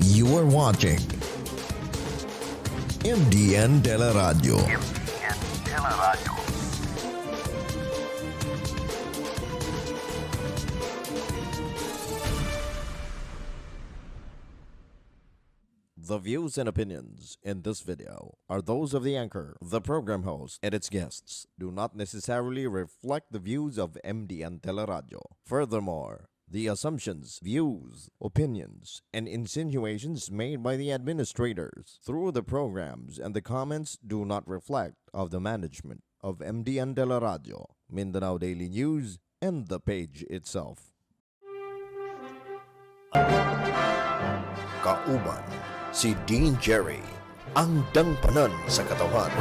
You are watching MDN Teleradio. The views and opinions in this video are those of the anchor, the program host, and its guests do not necessarily reflect the views of MDN Teleradio. Furthermore, the assumptions, views, opinions, and insinuations made by the administrators through the programs and the comments do not reflect of the management of MDN Teleradio, Mindanao Daily News, and the page itself. Kauban, si Dean Jerry, ang dangpanan sa katawan.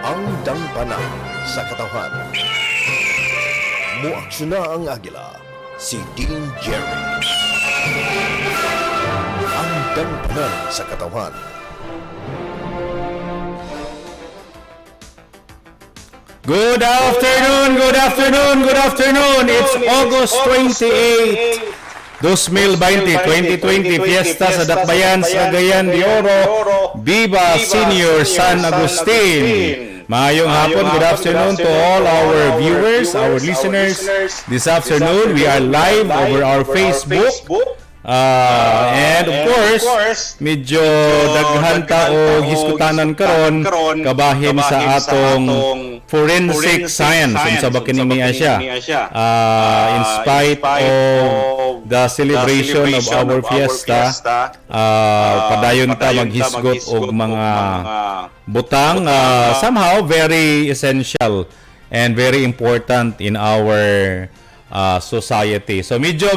Ang dangpanan sa katawan. Muaksyon na ang agila, si Dean Jerry. Ang dangpanan sa katawan. Good afternoon, good afternoon, good afternoon. It's August 28, 2020, Fiesta sa Dakbayan sa Cagayan de Oro. Viva Senior San Agustin. Mayong hapon, good afternoon to all our viewers, our listeners. This afternoon, we are live over our Facebook. And of course, medyo daghan ta o giskutanan karon kabahin sa atong forensic science unsa ba kini niya siya. In spite of the celebration of our fiesta, padayon ta maghisgot og mga butang somehow very essential and very important in our society. So medyo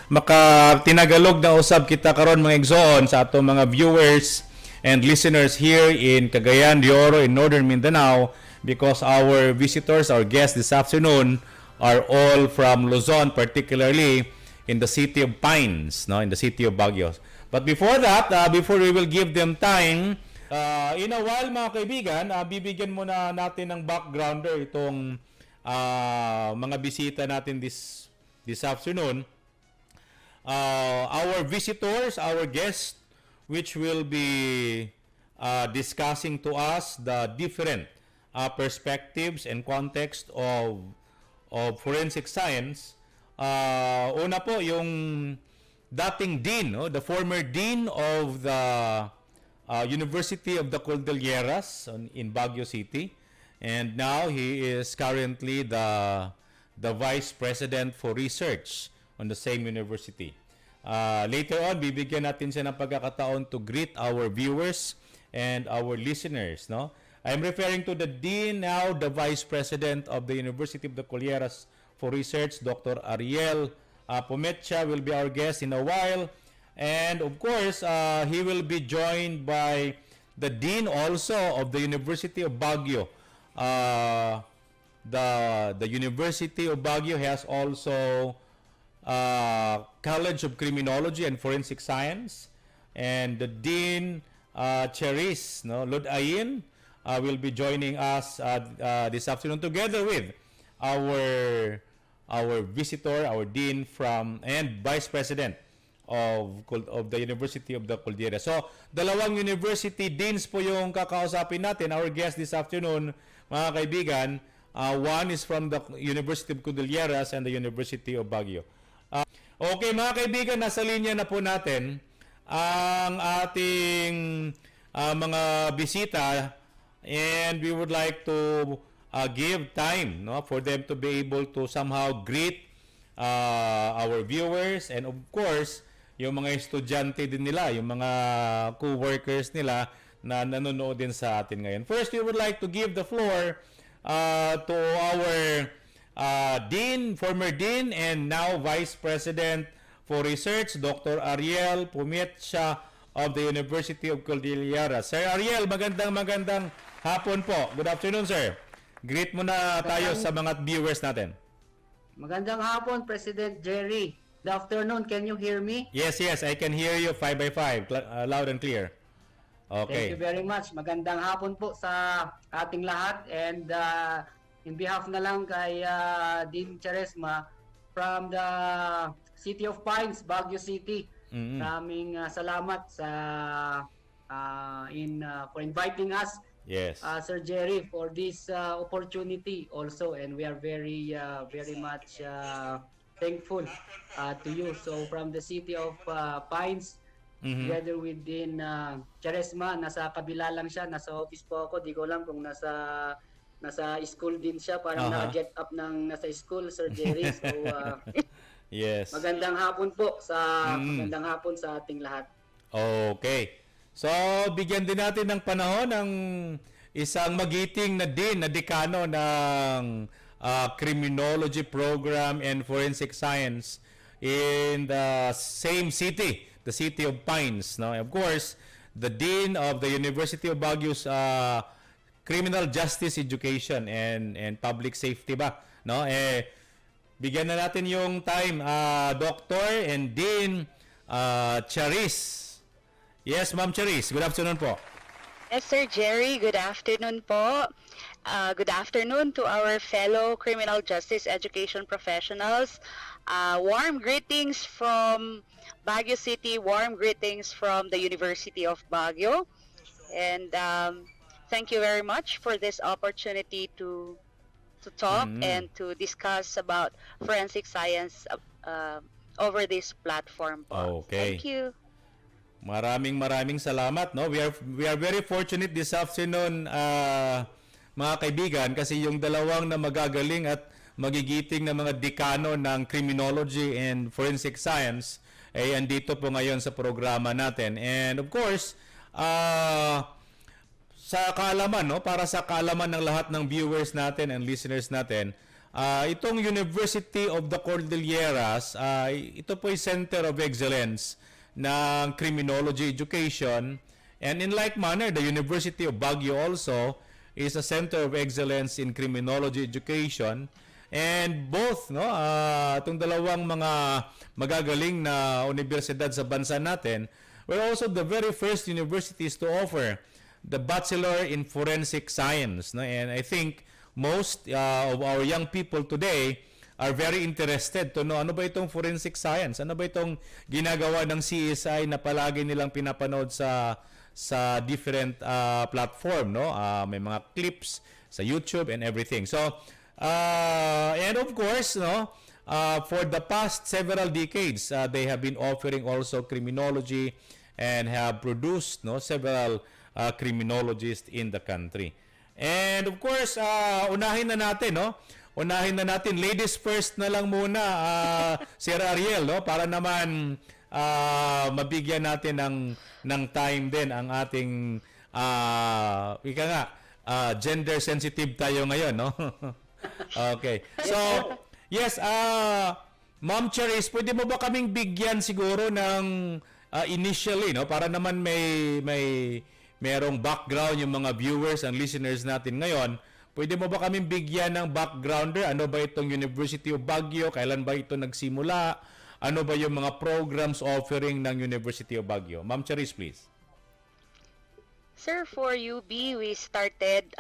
maka tinagalog na usab kita karon mga igsoon sa atong mga viewers and listeners here in Cagayan de Oro in Northern Mindanao, because our visitors, our guests this afternoon are all from Luzon, particularly in the city of Pines, in the city of Baguio. But before that, before we will give them time, in a while mga kaibigan, bibigyan muna natin ng backgrounder itong mga bisita natin this afternoon. Our visitors, our guests, which will be discussing to us the different perspectives and context of forensic science. Una po, yung dating dean, the former dean of the University of the Cordilleras in Baguio City, and now he is currently the vice president for research on the same university. Later on, bibigyan natin siya ng pagkakataon to greet our viewers and our listeners. I'm referring to the dean, now the vice president of the University of the Cordilleras for Research, Dr. ARIEL. PUMECHA will be our guest in a while. And of course, he will be joined by the dean also of the University of Baguio. The University of Baguio has also College of Criminology and Forensic Science, and the Dean CHARESMA, LUD AYEN, will be joining us this afternoon together with our visitor, our Dean and Vice President of the University of the Cordillera. So, dalawang university deans po yung kakausapin natin, our guest this afternoon, mga kaibigan. One is from the University of Cordilleras and the University of Baguio. Okay mga kaibigan, nasa linya na po natin ang ating mga bisita, and we would like to give time for them to be able to somehow greet our viewers, and of course yung mga estudyante din nila, yung mga co-workers nila na nanonood din sa atin ngayon. First, we would like to give the floor to our Dean, former Dean, and now Vice President for Research, Dr. ARIEL PUMECHA of the University of Cordilleras. Sir ARIEL, magandang hapon po. Good afternoon, sir. Greet muna tayo sa mga viewers natin. Magandang hapon, President Jerry. Good afternoon. Can you hear me? Yes, I can hear you 5x5, loud and clear. Okay. Thank you very much. Magandang hapon po sa ating lahat, and in behalf na lang kay Dean CHARESMA, from the City of Pines, Baguio City. Mm-mm. Maraming salamat sa for inviting us, Yes. Sir Jerry, for this opportunity also, and we are very much thankful to you. So from the City of Pines, Mhm. together within CHARESMA, nasa kabila lang siya, nasa office po ako, di ko alam kung nasa school din siya, parang Aha. naka-get up ng nasa school, Sir Jerry. So Yes. magandang hapon po Mm. magandang hapon sa ating lahat. Okay. So, bigyan din natin ng panahon ng isang magiting na din na dekano ng Criminology Program and Forensic Science in the same city, the City of Pines. No? Of course, the Dean of the University of Baguio's Criminal Justice Education and Public Safety ba? No? Bigyan na natin yung time, Dr. and Dean Charis. Yes, Ma'am Charis. Good afternoon po. Yes, Sir Jerry. Good afternoon po. Good afternoon to our fellow criminal justice education professionals. Warm greetings from Baguio City. Warm greetings from the University of Baguio. And thank you very much for this opportunity to talk and to discuss about forensic science over this platform po. Okay. Thank you. Maraming salamat, no. We are very fortunate this afternoon, mga kaibigan, kasi yung dalawang na magagaling at magigiting na mga dekano ng Criminology and Forensic Science ay andito po ngayon sa programa natin. And of course, sa kaalaman, no, para sa kaalaman ng lahat ng viewers natin and listeners natin, itong University of the Cordilleras, ito po ay Center of Excellence ng Criminology Education, and in like manner, the University of Baguio also is a Center of Excellence in Criminology Education, and both, no, itong dalawang mga magagaling na universidad sa bansa natin were also the very first universities to offer the Bachelor in Forensic Science, no? And I think most of our young people today are very interested to know ano ba itong forensic science, ano ba itong ginagawa ng CSI na palagi nilang pinapanood sa different platform, no? May mga clips sa YouTube and everything. So and of course, no, for the past several decades, they have been offering also criminology and have produced, no, several criminologists in the country. And of course, unahin na natin, no? Unahin na natin, ladies first na lang muna, Sir Ariel, no? Para naman mabigyan natin ng time din ang ating ika nga, gender sensitive tayo ngayon, no? Okay. So, yes, Ma'am Charis, pwede mo ba kaming bigyan siguro ng initially, no? Para naman merong background yung mga viewers and listeners natin ngayon. Pwede mo ba kaming bigyan ng backgrounder? Ano ba itong University of Baguio? Kailan ba ito nagsimula? Ano ba yung mga programs offering ng University of Baguio? Ma'am Charis, please. Sir, for UB, we started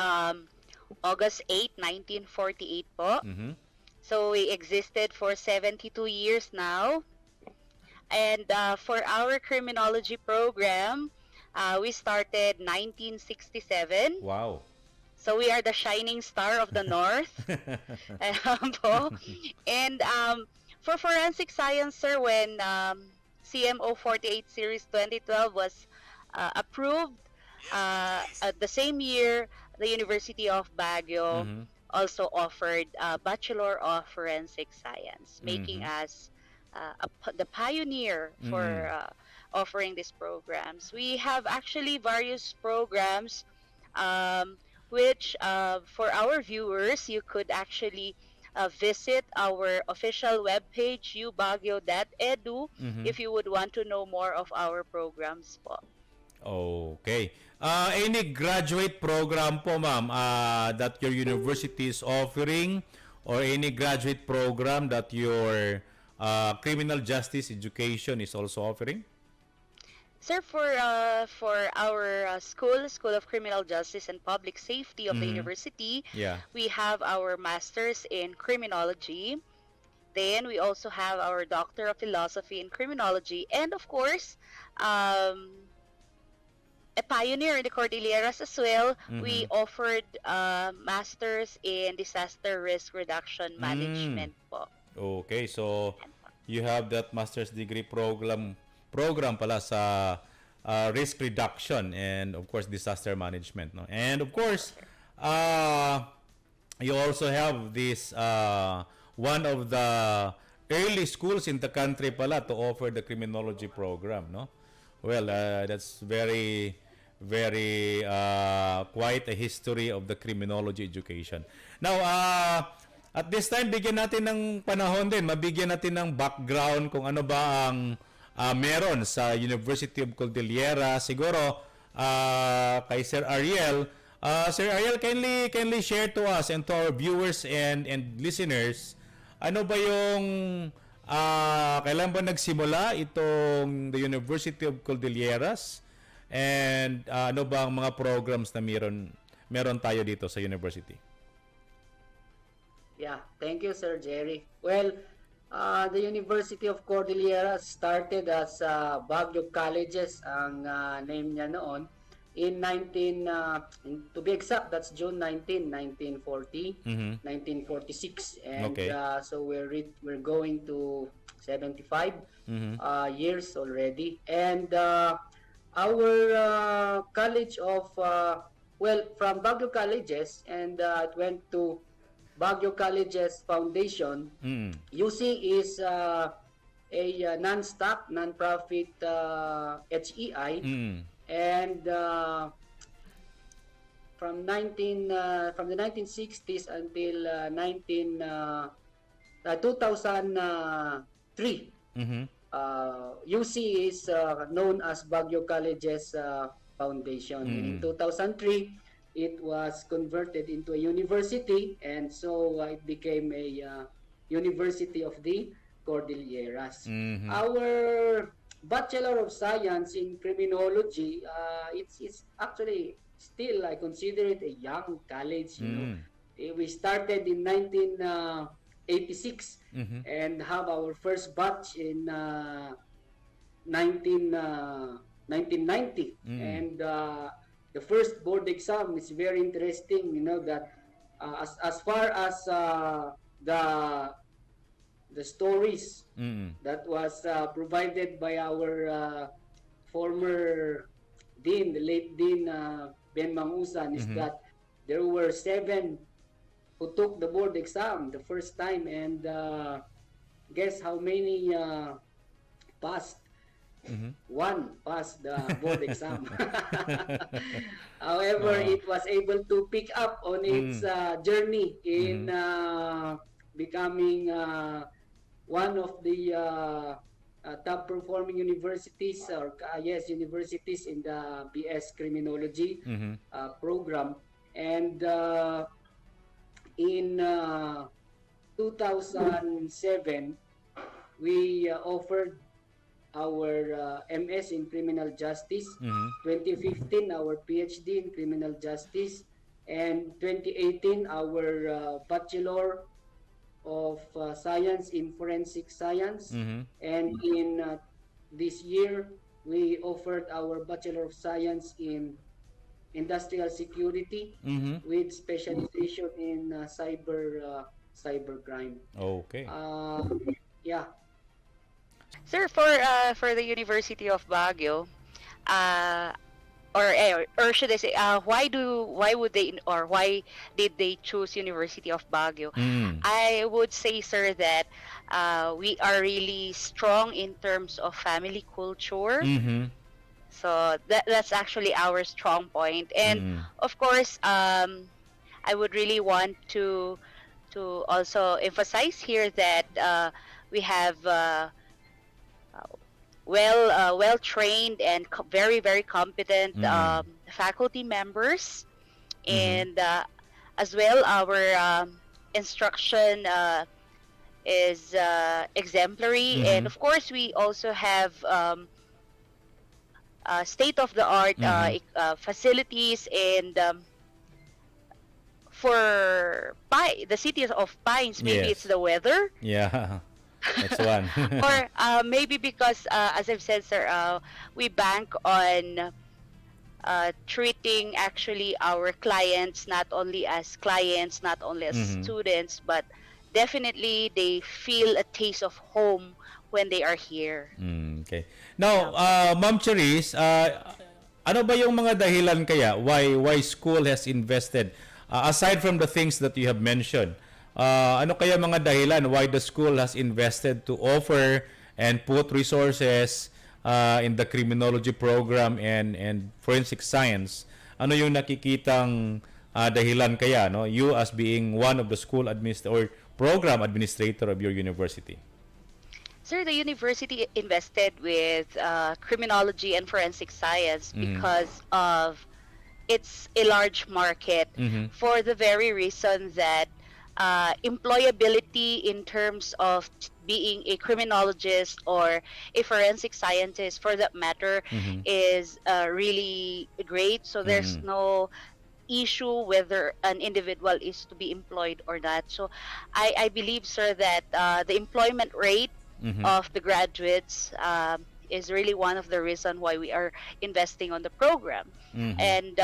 August 8, 1948 po. Mhm. So we existed for 72 years now. And for our criminology program, we started 1967. Wow. So we are the shining star of the North. Po. And for forensic science, sir, when CMO 48 Series 2012 was approved, at the same year, the University of Baguio also offered a Bachelor of Forensic Science, making us the pioneer for offering these programs. We have actually various programs which for our viewers, you could actually visit our official webpage, ubagyo.edu, if you would want to know more of our programs po. Okay. Any graduate program po, ma'am, that your university is offering, or any graduate program that your criminal justice education is also offering? Sir, for our School of Criminal Justice and Public Safety of the university, Yeah. we have our Masters in Criminology, Then we also have our Doctor of Philosophy in Criminology, and of course, um, a pioneer in the Cordilleras as well. We offered Masters in Disaster Risk Reduction Mm. Management po. Okay, so you have that master's degree program pala sa risk reduction and of course disaster management, no? And of course, you also have this one of the early schools in the country pala to offer the criminology program, no? Well, that's very quite a history of the criminology education. Now, at this time, bigyan natin ng panahon din, mabigyan natin ng background kung ano ba ang meron sa University of Cordillera. Siguro, kay Sir Ariel. Sir Ariel, kindly share to us and to our viewers and listeners, ano ba yung kailan ba nagsimula itong the University of Cordilleras? And ano ba ang mga programs na meron tayo dito sa university? Yeah, thank you, Sir Jerry. Well, the University of Cordillera started as Baguio Colleges, ang name niya noon, in to be exact, that's June 19, 1940, 1946. And Okay. so we're going to 75 years already. And our college of, from Baguio Colleges, and it went to Baguio Colleges Foundation. UC is a non-stock, non-profit HEI, and from the 1960s until 2003, UC is known as Baguio Colleges Foundation. In 2003, it was converted into a university, and so it became a University of the Cordilleras. Our Bachelor of Science in Criminology, it's actually still, I consider it a young college. You know, we started in 1986 and have our first batch in 1990. And the first board exam is very interesting. You know that as far as the stories that was provided by our former dean, the late dean Ben Mangusan, is that there were 7 who took the board exam the first time, and guess how many passed? 1 passed the board exam. However, it was able to pick up on its journey in becoming one of the top performing universities, or universities in the BS Criminology program. And in 2007, we offered our MS in Criminal Justice, 2015 our PhD in Criminal Justice, and 2018 our Bachelor of Science in Forensic Science, and in this year we offered our Bachelor of Science in Industrial Security with specialization in cybercrime. Okay. Yeah. Sir, for the University of Baguio, or should I say, why did they choose University of Baguio? I would say, sir, that we are really strong in terms of family culture. So that's actually our strong point. And of course, I would really want to also emphasize here that we have well trained and very competent faculty members, and as well our instruction is exemplary, and of course we also have state of the art facilities and for the city of Pines, maybe it's Yes. the weather, Yeah. That's one. or maybe because, as I've said, sir, we bank on treating actually our clients not only as clients, not only as Mhm. students, but definitely they feel a taste of home when they are here. Okay. Now, Yeah po. Ma'am Cherise, ano ba yung mga dahilan kaya why school has invested aside from the things that you have mentioned? Ano kaya mga dahilan why the school has invested to offer and put resources in the criminology program and forensic science? Ano yung nakikitang dahilan kaya, no? You as being one of the school or program administrator of your university. Sir, the university invested with criminology and forensic science because of it's a large market, Mhm. for the very reason that employability in terms of being a criminologist or a forensic scientist for that matter Mhm. is really great. So there's Mhm. no issue whether an individual is to be employed or not. So I believe, sir, that the employment rate Mhm. of the graduates is really one of the reason why we are investing on the program. Mhm. And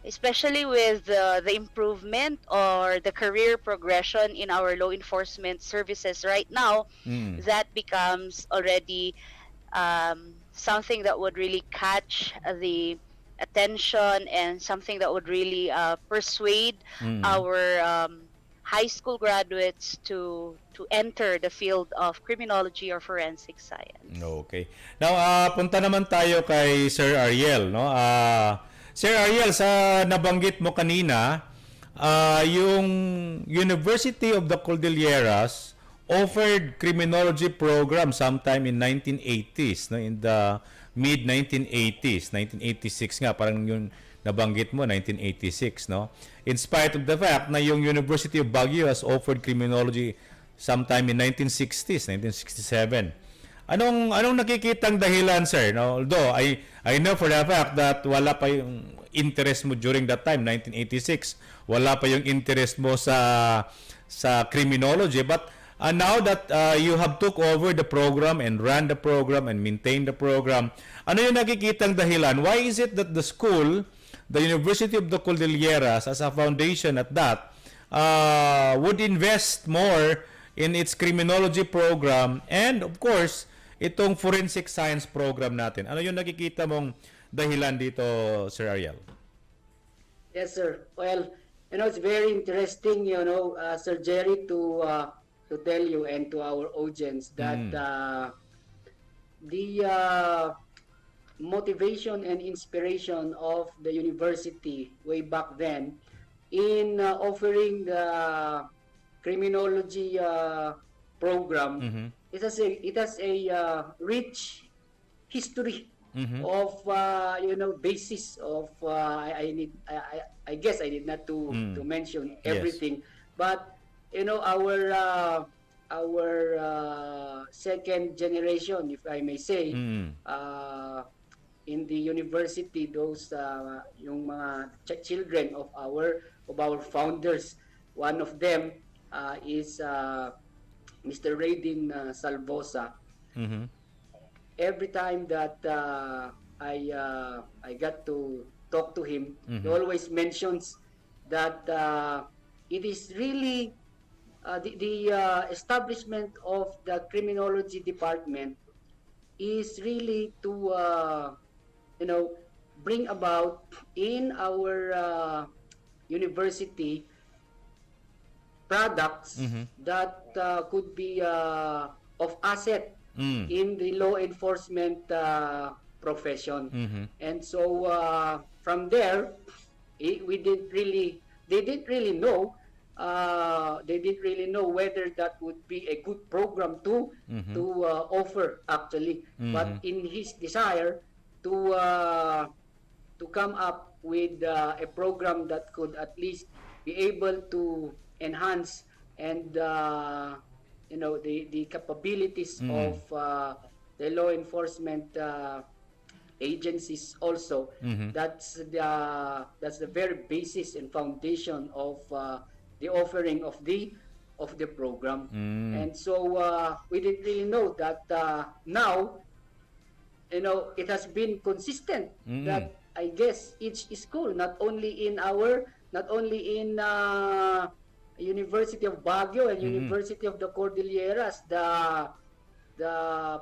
especially with the improvement or the career progression in our law enforcement services right now, Mhm. that becomes already something that would really catch the attention and something that would really persuade Mhm. our high school graduates to enter the field of criminology or forensic science. Okay. Now, punta naman tayo kay Sir Ariel, no? Sir Ariel, sa nabanggit mo kanina, yung University of the Cordilleras offered criminology program sometime in 1980s, no? In the mid 1980s, 1986 nga, parang yung nabanggit mo, 1986, no? In spite of the fact na yung University of Baguio has offered criminology sometime in 1960s, 1967. Anong nakikitang dahilan, sir? No, although I know for the fact that wala pa yung interest mo during that time, 1986. Wala pa yung interest mo sa criminology, but now that you have took over the program and ran the program and maintained the program, ano yung nakikitang dahilan? Why is it that the school, the University of the Cordilleras, as a foundation at that, would invest more in its criminology program and of course itong forensic science program natin? Ano yung nakikita mong dahilan dito, Sir Ariel? Yes, sir. Well, it's very interesting, Sir Jerry, to tell you and to our audience that the motivation and inspiration of the university way back then in offering the criminology program, Mhm. it has a rich history of basis of I guess I need not to mention Yes. everything, but our second generation, if I may say, in the university, those yung mga children of our founders. One of them is Mr. Raydin Salvosa. Mhm. Every time that I got to talk to him, he always mentions that it is really the establishment of the criminology department is really to bring about in our university products that could be of asset in the law enforcement profession. And so from there, we didn't really, they didn't really know whether that would be a good program to offer actually. But in his desire to come up with a program that could at least be able to enhance and the capabilities of the law enforcement agencies also. That's the very basis and foundation of the offering of the program. And so we didn't really know that now, it has been consistent that I guess each school, not only in University of Baguio and University of the Cordilleras, the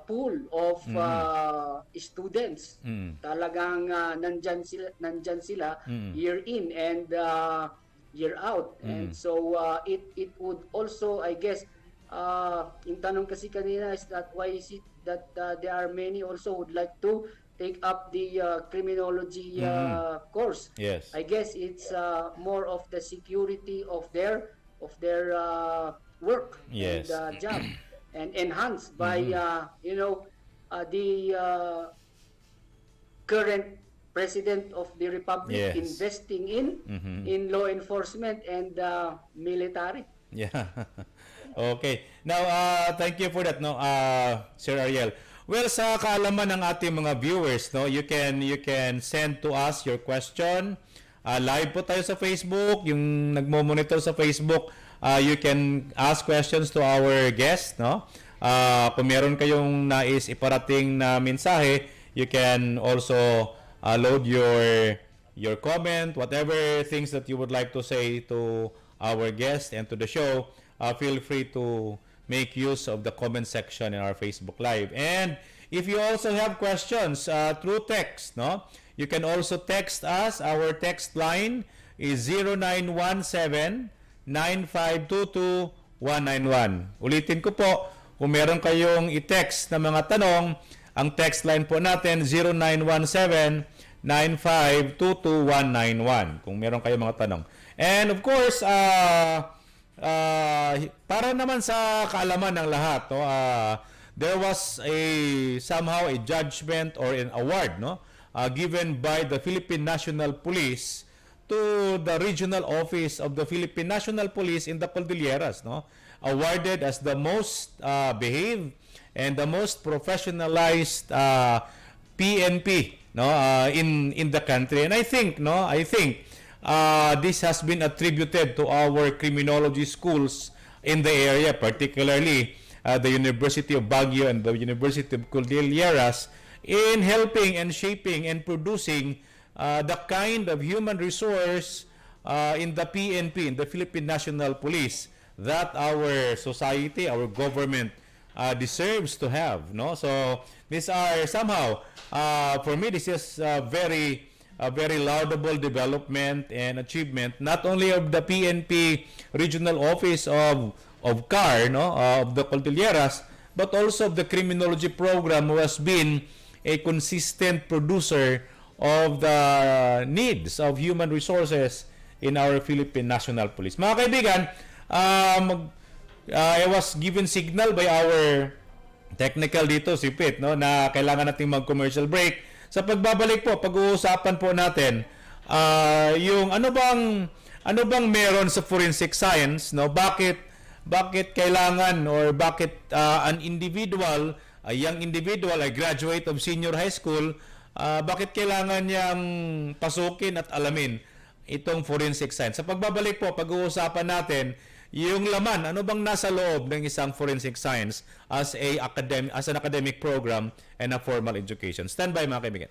pool of students talagang nandyan sila year in and year out. And so it would also, I guess, yung tanong kasi kanina is that why is it that there are many also would like to take up the criminology course. Yes. I guess it's more of the security of their work Yes. and job, and enhanced by the current President of the Republic Yes. investing in law enforcement and military. Yeah. Okay. Now, thank you for that, no, Sir Ariel. Well, sa kaalaman ng ating mga viewers, no, you can send to us your question. Live po tayo sa Facebook. Yung nagmo-monitor sa Facebook, you can ask questions to our guests, no? Kung meron kayong nais iparating na mensahe, you can also load your comment, whatever things that you would like to say to our guest and to the show. Feel free to make use of the comment section in our Facebook Live. And if you also have questions through text, no, you can also text us. Our text line is 0917-9522-191. Ulitin ko po, kung meron kayong i-text na mga tanong, ang text line po natin 0917-9522-191. Kung meron kayong mga tanong. And of course, para naman sa kaalaman ng lahat, no, there was somehow a judgment or an award, no, given by the Philippine National Police to the regional office of the Philippine National Police in the Cordilleras, no, awarded as the most behaved and the most professionalized PNP, no, in the country. And I think this has been attributed to our criminology schools in the area, particularly the University of Baguio and the University of Cordilleras, in helping and shaping and producing the kind of human resource in the PNP, in the Philippine National Police, that our society, our government deserves to have. No? So these are somehow, for me, this is a very laudable development and achievement, not only of the PNP regional office of CAR, no, of the Cordilleras, but also of the criminology program, who has been a consistent producer of the needs of human resources in our Philippine National Police. Mga kaibigan, I was given signal by our technical dito, si Pete, no, na kailangan nating mag-commercial break. Sa pagbabalik po, pag-uusapan po natin yung ano bang meron sa forensic science, no? Bakit kailangan, or bakit an individual, a young individual, a graduate of senior high school, bakit kailangan niyang pasukin at alamin itong forensic science? Sa pagbabalik po, pag-uusapan natin yung laman, ano bang nasa loob ng isang forensic science as an academic program and a formal education. Stand by, mga kaibigan.